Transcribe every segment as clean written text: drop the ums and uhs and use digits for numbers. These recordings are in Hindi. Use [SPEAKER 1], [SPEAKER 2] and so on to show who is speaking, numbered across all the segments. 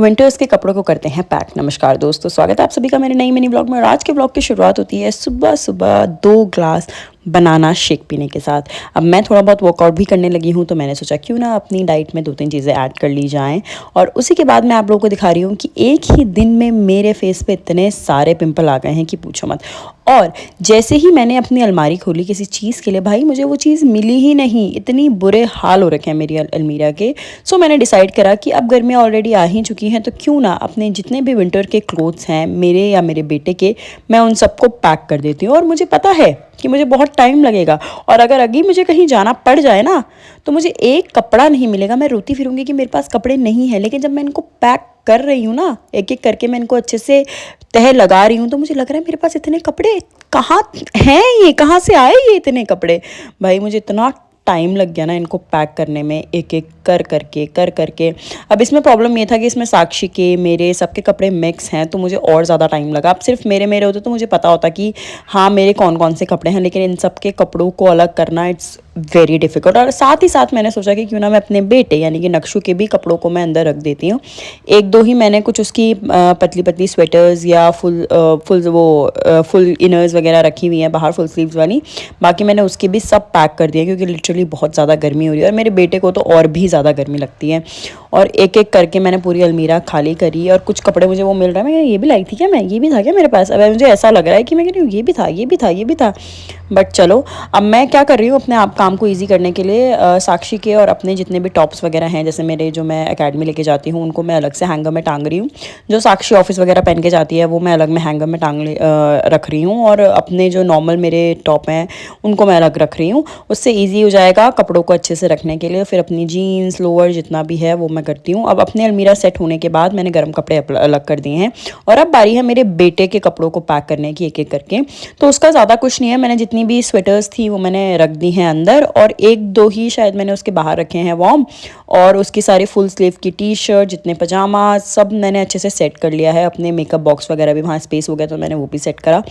[SPEAKER 1] विंटर्स के कपड़ों को करते हैं पैक। नमस्कार दोस्तों, स्वागत है आप सभी का मेरे नई मिनी ब्लॉग में। और आज के ब्लॉग की शुरुआत होती है सुबह सुबह 2 ग्लास बनाना शेक पीने के साथ। अब मैं थोड़ा बहुत वर्कआउट भी करने लगी हूँ, तो मैंने सोचा क्यों ना अपनी डाइट में 2-3 चीज़ें ऐड कर ली जाएं। और उसी के बाद मैं आप लोगों को दिखा रही हूँ कि एक ही दिन में मेरे फेस पे इतने सारे पिंपल आ गए हैं कि पूछो मत। और जैसे ही मैंने अपनी अलमारी खोली किसी चीज़ के लिए, भाई मुझे वो चीज़ मिली ही नहीं। इतनी बुरे हाल हो रखे हैं मेरी अलमीरा के। सो मैंने डिसाइड करा कि अब गर्मियाँ ऑलरेडी आ ही चुकी हैं, तो क्यों ना अपने जितने भी विंटर के क्लोथ्स हैं मेरे या मेरे बेटे के, मैं उन सबको पैक कर देती हूँ। और मुझे पता है कि मुझे बहुत टाइम लगेगा, और अगर अभी मुझे कहीं जाना पड़ जाए ना, तो मुझे एक कपड़ा नहीं मिलेगा। मैं रोती फिरूंगी कि मेरे पास कपड़े नहीं है, लेकिन जब मैं इनको पैक कर रही हूँ ना, एक एक करके मैं इनको अच्छे से तह लगा रही हूँ, तो मुझे लग रहा है मेरे पास इतने कपड़े कहाँ हैं, ये कहाँ से आए ये इतने कपड़े। भाई मुझे इतना टाइम लग गया ना इनको पैक करने में, एक एक कर करके। अब इसमें प्रॉब्लम ये था कि इसमें साक्षी के मेरे सबके कपड़े मिक्स हैं, तो मुझे और ज़्यादा टाइम लगा। अब सिर्फ मेरे होते तो मुझे पता होता कि हाँ मेरे कौन कौन से कपड़े हैं, लेकिन इन सब के कपड़ों को अलग करना इट्स वेरी डिफ़िकल्ट। और साथ ही साथ मैंने सोचा कि क्यों ना मैं अपने बेटे यानी कि नक्शु के भी कपड़ों को मैं अंदर रख देती हूँ। एक दो ही मैंने कुछ उसकी पतली पतली स्वेटर्स या फुल इनर्स वगैरह रखी हुई हैं बाहर, फुल स्लीव्स वाली। बाकी मैंने उसके भी सब पैक कर दिया, क्योंकि लिटरली बहुत ज़्यादा गर्मी हो रही है, और मेरे बेटे को तो और भी ज़्यादा गर्मी लगती है। और एक एक करके मैंने पूरी अलमीरा खाली करी, और कुछ कपड़े मुझे वो मिल रहा है, मैं ये भी लाई थी क्या, मैं ये भी था क्या मेरे पास। अब मुझे ऐसा लग रहा है कि मैं कह रही हूँ ये भी था। बट चलो, अब मैं क्या कर रही हूँ अपने आप काम को ईजी करने के लिए, साक्षी के और अपने जितने भी टॉप्स वगैरह हैं, जैसे मेरे जो मैं एकेडमी लेके जाती हूँ, उनको मैं अलग से हैंगर में टांग रही हूँ। जो साक्षी ऑफिस वगैरह पहन के जाती है वो मैं अलग में हैंगर में रख रही हूँ, और अपने जो नॉर्मल मेरे टॉप हैं उनको मैं अलग रख रही हूँ। उससे ईजी हो जाएगा कपड़ों को अच्छे से रखने के लिए। फिर अपनी जीन्स लोअर जितना भी है वो मैं करती हूँ। अब अपने अलमीरा सेट होने के बाद मैंने गर्म कपड़े अलग कर दिए हैं, और अब बारी है मेरे बेटे के कपड़ों को पैक करने की, एक एक करके। तो उसका ज़्यादा कुछ नहीं है, मैंने जितनी भी स्वेटर्स थी वो मैंने रख दी हैं अंदर, और एक दो ही शायद मैंने उसके बाहर रखे हैं वार्म। और उसकी सारी फुल स्लीव की टी शर्ट, जितने पजामा, सब मैंने अच्छे से सेट कर लिया है। अपने मेकअप बॉक्स वगैरह भी वहाँ स्पेस हो गया तो मैंने वो भी सेट करा।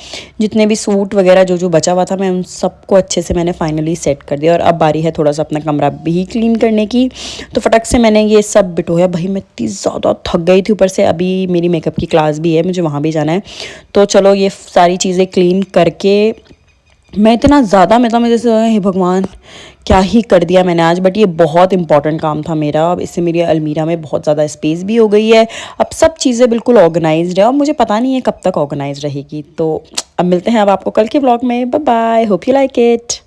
[SPEAKER 1] जितने भी सूट वगैरह जो जो बचा हुआ था, मैं उन सबको अच्छे से मैंने फाइनली सेट कर दिया। और अब बारी है थोड़ा सा अपना कमरा भी क्लीन करने की, तो फटक से मैंने ये सब बिटोया। भाई मैं इतनी ज़्यादा थक गई थी, ऊपर से अभी मेरी मेकअप की क्लास भी है, मुझे वहाँ भी जाना है। तो चलो ये सारी चीज़ें क्लीन करके मैं इतना ज़्यादा मतलब मुझे जैसे हे भगवान क्या ही कर दिया मैंने आज। बट ये बहुत इंपॉर्टेंट काम था मेरा। अब इससे मेरी अलमीरा में बहुत ज़्यादा स्पेस भी हो गई है, अब सब चीज़ें बिल्कुल ऑर्गेनाइज्ड है, और मुझे पता नहीं है कब तक ऑर्गेनाइज रहेगी। तो अब मिलते हैं अब आपको कल के ब्लॉग में। Bye bye, hope you like it.